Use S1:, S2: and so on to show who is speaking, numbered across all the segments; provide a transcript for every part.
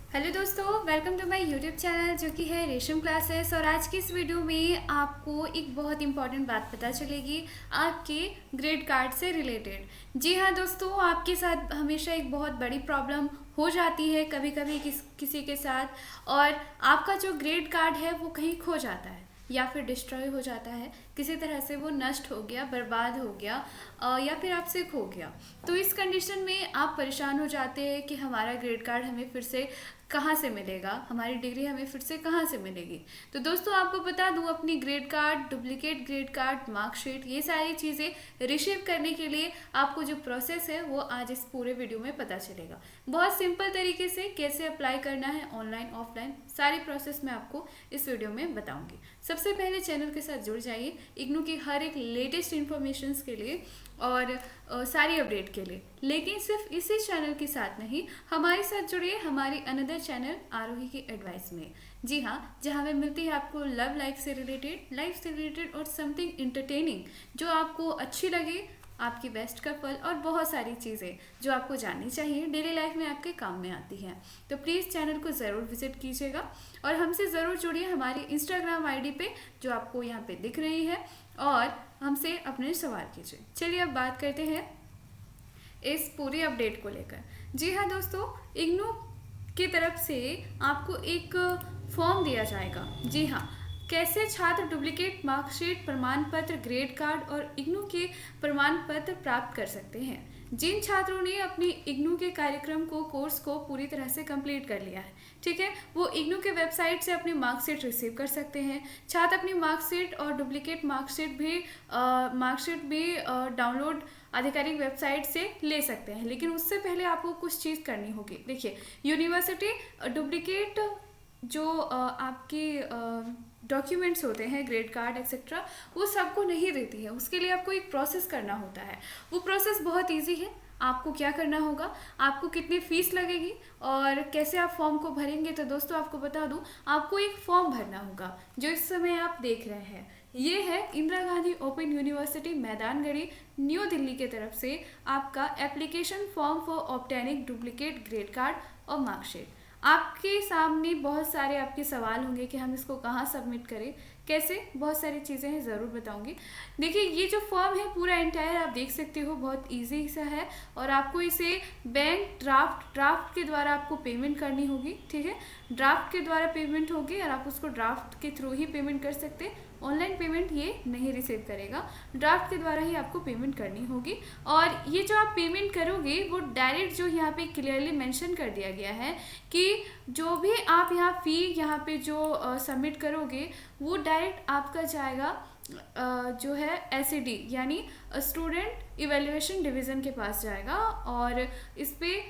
S1: Hello दोस्तों, welcome to my YouTube channel जो कि है रेशम क्लासेस। और आज की इस वीडियो में आपको एक बहुत इंपॉर्टेंट बात पता चलेगी आपके ग्रेड कार्ड से रिलेटेड। जी हाँ दोस्तों, आपके साथ हमेशा एक बहुत बड़ी प्रॉब्लम हो जाती है कभी कभी किसी के साथ। और आपका जो ग्रेड कार्ड है वो कहीं खो जाता है या फिर डिस्ट्रॉय हो जाता है, किसी तरह से वो नष्ट हो गया, बर्बाद हो गया, या फिर आपसे खो गया। तो इस कंडीशन में आप परेशान हो जाते हैं कि हमारा ग्रेड कार्ड हमें फिर से कहाँ से मिलेगा, हमारी डिग्री हमें फिर से कहाँ से मिलेगी। तो दोस्तों आपको बता दूं, अपनी grade card, duplicate grade card, marksheet, ये सारी चीज़ें रिसीव करने के लिए आपको जो प्रोसेस है वो आज इस पूरे वीडियो में पता चलेगा। बहुत सिंपल तरीके से कैसे अप्लाई करना है, ऑनलाइन ऑफलाइन, सारी प्रोसेस मैं आपको इस वीडियो में बताऊंगी। सबसे पहले चैनल के साथ जुड़ जाइए इग्नू की हर एक लेटेस्ट इन्फॉर्मेशन के लिए और सारी अपडेट के लिए। लेकिन सिर्फ इसी चैनल के साथ नहीं, हमारे साथ जुड़िए हमारी अनदर चैनल आरोही की एडवाइस में। जी हाँ, जहाँ में मिलती है आपको लव लाइफ से रिलेटेड और समथिंग इंटरटेनिंग जो आपको अच्छी लगे, आपकी बेस्ट का फल और बहुत सारी चीज़ें जो आपको जाननी चाहिए, डेली लाइफ में आपके काम में आती हैं। तो प्लीज़ चैनल को ज़रूर विजिट कीजिएगा और हमसे ज़रूर जुड़िए हमारी इंस्टाग्राम आईडी पे जो आपको यहाँ पे दिख रही है, और हमसे अपने सवाल कीजिए। चलिए अब बात करते हैं इस पूरी अपडेट को लेकर। जी हाँ दोस्तों, इग्नू की तरफ से आपको एक फॉर्म दिया जाएगा। जी हाँ, कैसे छात्र डुप्लीकेट मार्कशीट, प्रमाण पत्र, ग्रेड कार्ड और इग्नू के प्रमाण पत्र प्राप्त कर सकते हैं। जिन छात्रों ने अपने इग्नू के कार्यक्रम को, कोर्स को पूरी तरह से कंप्लीट कर लिया है, ठीक है, वो इग्नू के वेबसाइट से अपनी मार्कशीट रिसीव कर सकते हैं। छात्र अपनी मार्कशीट और डुप्लीकेट मार्कशीट भी डाउनलोड आधिकारिक वेबसाइट से ले सकते हैं। लेकिन उससे पहले आपको कुछ चीज़ करनी होगी। देखिए, यूनिवर्सिटी डुप्लीकेट जो आपकी डॉक्यूमेंट्स होते हैं, ग्रेड कार्ड एक्सेट्रा, वो सबको नहीं देती है। उसके लिए आपको एक प्रोसेस करना होता है। वो प्रोसेस बहुत इजी है। आपको क्या करना होगा, आपको कितनी फ़ीस लगेगी और कैसे आप फॉर्म को भरेंगे, तो दोस्तों आपको बता दूं, आपको एक फॉर्म भरना होगा जो इस समय आप देख रहे हैं। ये है Indira Gandhi open university Maidangarhi, new Delhi की तरफ से आपका application form for obtaining duplicate grade card और मार्कशीट। आपके सामने बहुत सारे आपके सवाल होंगे कि हम इसको कहाँ सबमिट करें, कैसे, बहुत सारी चीज़ें हैं, ज़रूर बताऊंगी। देखिए, ये जो फॉर्म है पूरा एंटायर आप देख सकते हो, बहुत इजी सा है। और आपको इसे बैंक ड्राफ्ट के द्वारा आपको पेमेंट करनी होगी, ठीक है। ड्राफ्ट के द्वारा पेमेंट होगी और आप उसको ड्राफ्ट के थ्रू ही पेमेंट कर सकते हैं। ऑनलाइन पेमेंट ये नहीं रिसीव करेगा, ड्राफ्ट के द्वारा ही आपको पेमेंट करनी होगी। और ये जो आप पेमेंट करोगे वो डायरेक्ट, जो यहाँ पे क्लियरली मेंशन कर दिया गया है कि जो भी आप यहाँ फ़ी यहाँ पे जो सबमिट करोगे वो डायरेक्ट आपका जाएगा जो है एसईडी यानी स्टूडेंट इवेल्युएशन डिवीज़न के पास जाएगा। और इस पे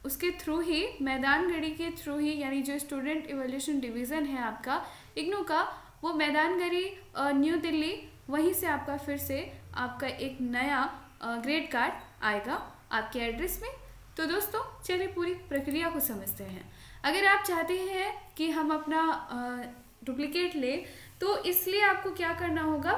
S1: उसके थ्रू ही, मैदानगढ़ी के थ्रू ही, यानी जो स्टूडेंट इवेल्युएशन डिवीज़न है आपका इग्नू का, वो मैदानगढ़ी न्यू दिल्ली, वहीं से आपका फिर से आपका एक नया ग्रेड कार्ड आएगा आपके एड्रेस में। तो दोस्तों चलिए पूरी प्रक्रिया को समझते हैं। अगर आप चाहते हैं कि हम अपना डुप्लीकेट ले, तो इसलिए आपको क्या करना होगा,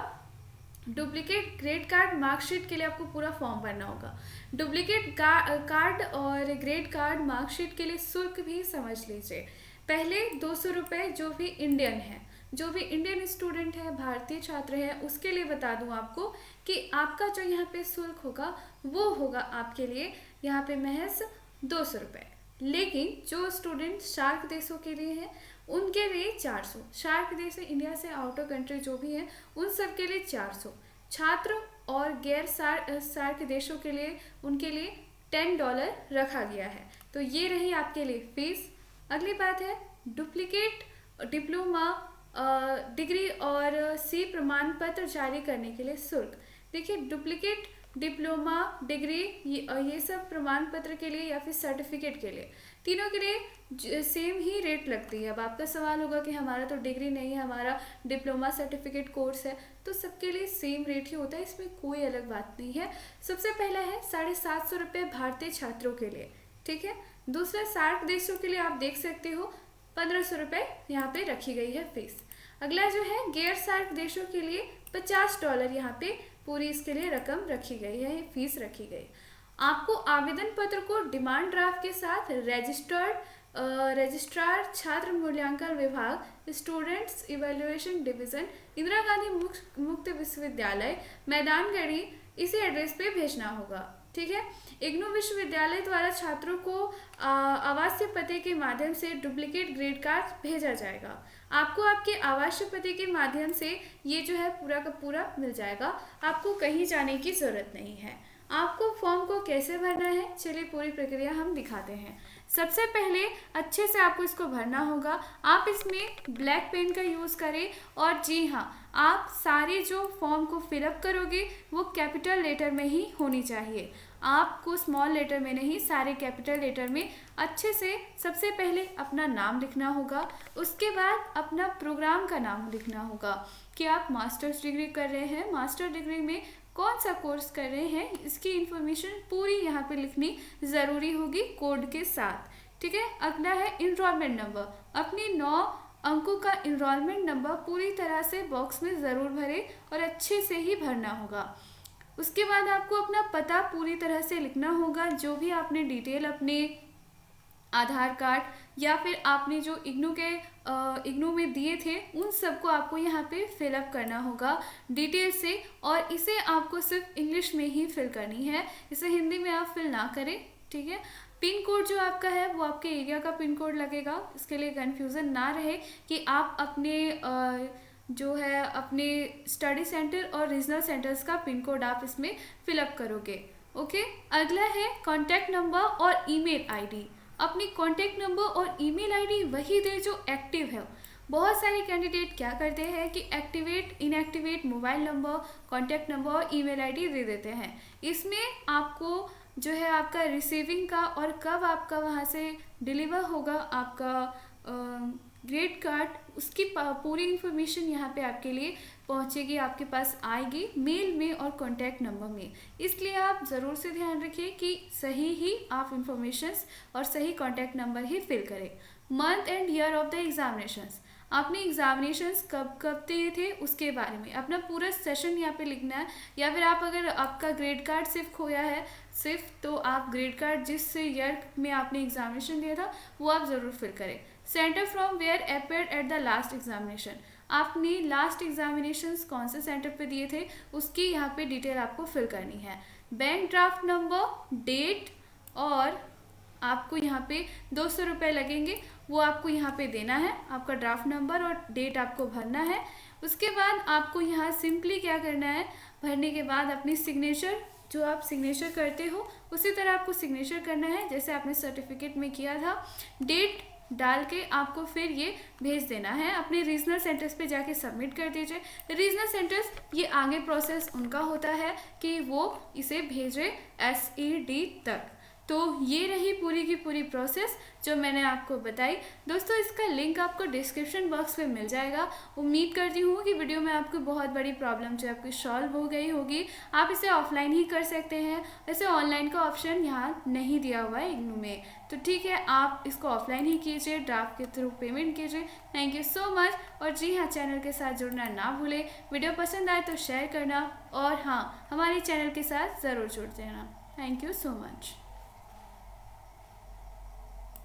S1: डुप्लीकेट ग्रेड कार्ड मार्कशीट के लिए आपको पूरा फॉर्म भरना होगा। डुप्लीकेट कार्ड और ग्रेड कार्ड मार्कशीट के लिए शुल्क भी समझ लीजिए। पहले 200 रुपये, जो भी इंडियन है, जो भी इंडियन स्टूडेंट है, भारतीय छात्र है, उसके लिए बता दूं आपको कि आपका जो यहाँ पे शुल्क होगा वो होगा आपके लिए यहाँ पे महज 200 रुपये। लेकिन जो स्टूडेंट शार्क देशों के लिए है उनके लिए 400। शार्क देश, इंडिया से आउटर कंट्री जो भी है, उन सब के लिए 400। छात्र और गैर शार्क देशों के लिए, उनके लिए $10 रखा गया है। तो ये रही आपके लिए फीस। अगली बात है डुप्लीकेट डिप्लोमा, डिग्री और सी प्रमाण पत्र जारी करने के लिए शुल्क। देखिए, डुप्लीकेट डिप्लोमा, डिग्री, ये सब प्रमाण पत्र के लिए या फिर सर्टिफिकेट के लिए, तीनों के लिए सेम ही रेट लगती है। अब आपका सवाल होगा कि हमारा तो डिग्री नहीं है, हमारा डिप्लोमा सर्टिफिकेट कोर्स है, तो सबके लिए सेम रेट ही होता है, इसमें कोई अलग बात नहीं है। सबसे पहला है 750 रुपये भारतीय छात्रों के लिए, ठीक है। दूसरा, सार्क देशों के लिए आप देख सकते हो 1500 रुपये यहाँ पे रखी गई है फीस। अगला जो है गैर सार्क देशों के लिए $50 यहाँ पे पूरी इसके लिए रकम रखी गई है, फीस रखी गई। आपको आवेदन पत्र को डिमांड ड्राफ्ट के साथ रजिस्टर्ड रजिस्ट्रार छात्र मूल्यांकन विभाग, students evaluation division, Indira Gandhi मुक्त विश्वविद्यालय, मैदानगढ़ी, इसी एड्रेस पे भेजना होगा। ठीक है। इग्नू विश्वविद्यालय द्वारा छात्रों को आवासीय पते के माध्यम से डुप्लीकेट ग्रेड कार्ड भेजा जाएगा। आपको आपके आवासीय पते के माध्यम से ये जो है पूरा का पूरा मिल जाएगा, आपको कहीं जाने की ज़रूरत नहीं है। आपको फॉर्म को कैसे भरना है, चलिए पूरी प्रक्रिया हम दिखाते हैं। सबसे पहले अच्छे से आपको इसको भरना होगा। आप इसमें ब्लैक पेन का यूज़ करें और जी हाँ, आप सारे जो फॉर्म को फिलअप करोगे वो कैपिटल लेटर में ही होनी चाहिए, आपको स्मॉल लेटर में नहीं, सारे कैपिटल लेटर में अच्छे से सबसे पहले अपना नाम लिखना होगा। उसके बाद अपना प्रोग्राम का नाम लिखना होगा कि आप मास्टर्स डिग्री कर रहे हैं, मास्टर डिग्री में कौन सा कोर्स कर रहे हैं, इसकी इन्फॉर्मेशन पूरी यहाँ पे लिखनी ज़रूरी होगी कोड के साथ। ठीक है। अगला है इनरोलमेंट नंबर, अपनी 9 अंकों का इनरोलमेंट नंबर पूरी तरह से बॉक्स में ज़रूर भरें और अच्छे से ही भरना होगा। उसके बाद आपको अपना पता पूरी तरह से लिखना होगा, जो भी आपने डिटेल अपने आधार कार्ड या फिर आपने जो इग्नू में दिए थे उन सबको आपको यहाँ पे फिलअप करना होगा डिटेल से, और इसे आपको सिर्फ इंग्लिश में ही फिल करनी है, इसे हिंदी में आप फिल ना करें। ठीक है। पिन कोड जो आपका है वो आपके एरिया का पिन कोड लगेगा, इसके लिए कन्फ्यूज़न ना रहे कि आप अपने जो है अपने स्टडी सेंटर और रीजनल सेंटर्स का पिन कोड आप इसमें फिलअप करोगे। ओके। अगला है कॉन्टैक्ट नंबर और ईमेल आईडी। अपनी कॉन्टैक्ट नंबर और ईमेल आईडी वही दे जो एक्टिव है। बहुत सारे कैंडिडेट क्या करते हैं कि activate inactivate mobile number, contact number और ईमेल आईडी दे देते हैं। इसमें आपको जो है आपका रिसीविंग का और कब आपका वहाँ से डिलीवर होगा आपका ग्रेड कार्ड, उसकी पूरी इन्फॉर्मेशन यहाँ पे आपके लिए पहुँचेगी, आपके पास आएगी मेल में और कॉन्टैक्ट नंबर में। इसलिए आप ज़रूर से ध्यान रखिए कि सही ही आप इन्फॉर्मेशंस और सही कॉन्टैक्ट नंबर ही फिल करें। Month and year of the examinations, आपने एग्जामिनेशंस कब कब दिए थे उसके बारे में अपना पूरा सेशन यहाँ पे लिखना है, या फिर आप अगर आपका ग्रेड कार्ड सिर्फ खोया है तो आप ग्रेड कार्ड जिस ईयर में आपने एग्जामिनेशन दिया था वो आप ज़रूर फिल करें। Centre from where appeared at the last examination, आपने लास्ट एग्जामिनेशंस कौन से सेंटर पे दिए थे उसकी यहाँ पे डिटेल आपको फिल करनी है। बैंक ड्राफ्ट नंबर, डेट, और आपको यहाँ पे 200 रुपये लगेंगे, वो आपको यहाँ पे देना है। आपका ड्राफ्ट नंबर और डेट आपको भरना है। उसके बाद आपको यहाँ सिंपली क्या करना है, भरने के बाद अपनी सिग्नेचर, जो आप सिग्नेचर करते हो उसी तरह आपको सिग्नेचर करना है जैसे आपने सर्टिफिकेट में किया था। डेट डाल के आपको फिर ये भेज देना है, अपने रीजनल सेंटर्स पे जाके सबमिट कर दीजिए। रीजनल सेंटर्स ये आगे प्रोसेस उनका होता है कि वो इसे भेजे SED तक। तो ये रही पूरी की पूरी प्रोसेस जो मैंने आपको बताई। दोस्तों इसका लिंक आपको डिस्क्रिप्शन बॉक्स में मिल जाएगा। उम्मीद करती हूँ कि वीडियो में आपको बहुत बड़ी प्रॉब्लम जो आपकी सॉल्व हो गई होगी। आप इसे ऑफलाइन ही कर सकते हैं, वैसे ऑनलाइन का ऑप्शन यहाँ नहीं दिया हुआ है इग्नू में, तो ठीक है आप इसको ऑफलाइन ही कीजिए, ड्राफ्ट के थ्रू पेमेंट कीजिए। Thank you so much. और जी हाँ, चैनल के साथ जुड़ना ना भूलें, वीडियो पसंद आए तो शेयर करना, और हाँ हमारे चैनल के साथ ज़रूर जुड़ देना। Thank you so much.